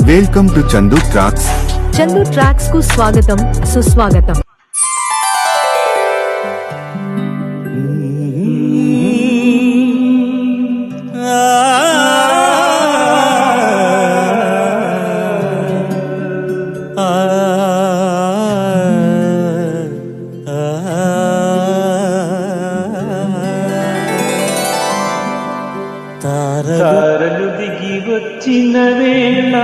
Welcome to Chandu tracks. Chandu tracks కు స్వాగతం, సుస్వాగతం. తారలు దిగి వచ్చిన వేళ,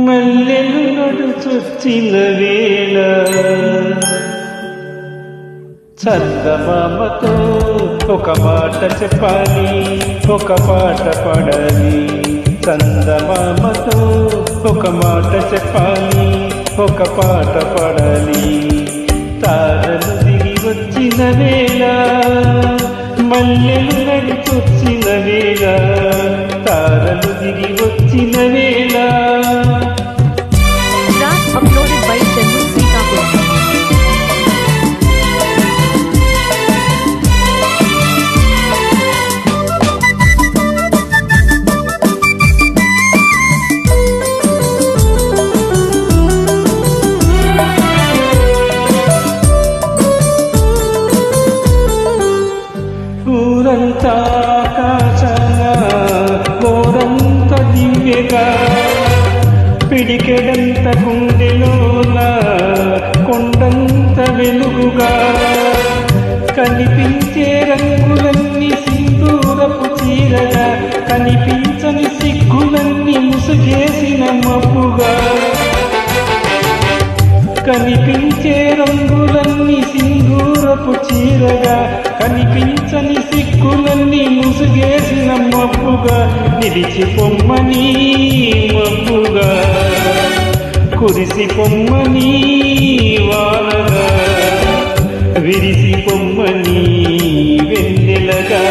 మల్లెలు నడుచొచ్చిన వేళ, చందమామతో ఒక మాట చెప్పాలి, ఒక పాట పాడాలి. చందమామతో ఒక మాట చెప్పాలి, ఒక పాట పాడాలి. తారలు దిగి వచ్చిన వేళ, మల్లెలు నడిచొచ్చిన వేళ, తారలు దిగి వచ్చిన వేళ. Uploaded by Chandu Srikakulam. ఊరంతా ఆకాశాన గోరంత దివ్యగా, పిడికెడంత గుండెలోన కొండంత వెలుగుగా, కనిపించే రంగులన్నీ సింధూరపు చీరగా, కనిపించని సిగ్గులన్నీ ముసుగేసిన మబ్బుగా, కనిపించే రంగులన్నీ సింధూరపు చీరగా, కనిపించని సిగ్గులన్నీ ముసుగేసిన మబ్బుగా, నిలిచి పొమ్మని మబ్బుగా, కురిసి పొమ్మని వానగా, విరిసి పొమ్మని వెన్నెలగా,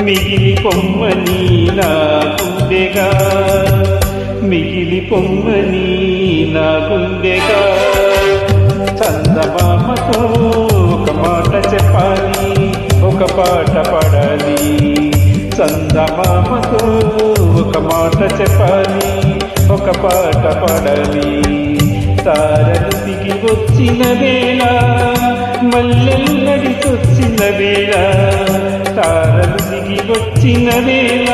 మిగిలి పొమ్మని నా గుండెగా, మిగిలి పొమ్మని నా గుండెగా. చందమామతో ఒక మాట చెప్పాలి, ఒక పాట పాడాలి. చందమామతో ఒక మాట చెప్పాలి, ఒక పాట పాడాలి. తారలు దిగి వచ్చిన వేళ, మల్లెలు నడిచొచ్చిన వేళ, తారలు దిగి వచ్చిన వేళ.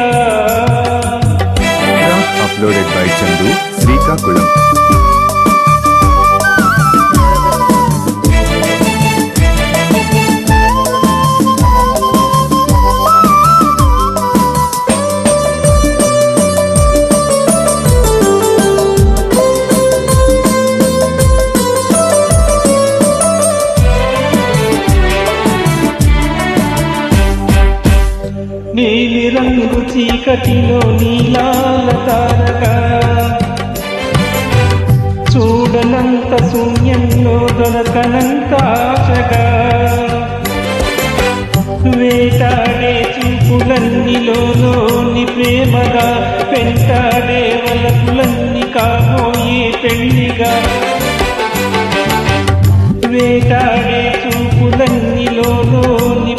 Uploaded by Chandu Srikakulam. నీలి రంగు చీకటిలో నీలాల తారగా, చూడనంత శూన్యంలో దొరకనంత ఆశగా, వేటాడే చూపులన్నీలోని ప్రేమగా, వెంటాడే వలపులన్నీ కాబోయే పెళ్లిగా, వేటాడే చూపులన్నీలోని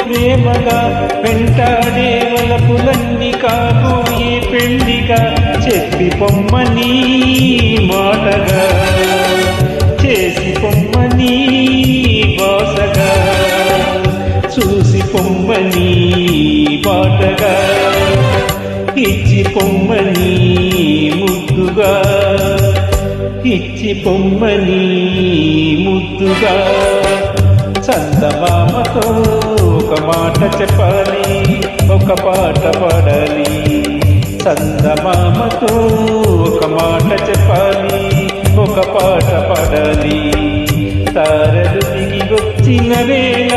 ప్రేమగా, వెంటాడే వలపులన్నీ కాబోయే పెళ్లిగా, చెప్పి పొమ్మని మాటగా, చేసి పొమ్మని వాసగా, చూసి పొమ్మని పాటగా, ఇచ్చి పొమ్మని ముద్దుగా, ఇచ్చి పొమ్మని ముద్దుగా. చందమామతో ఒక మాట చెప్పాలి, ఒక పాట పాడాలి. చందమామతో ఒక మాట చెప్పాలి, ఒక పాట పాడాలి. తారలు దిగి వచ్చిన వేళ,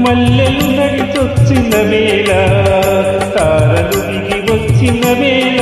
మల్లెలు నడిచొచ్చిన వేళ, తారలు దిగి వచ్చిన వేళ.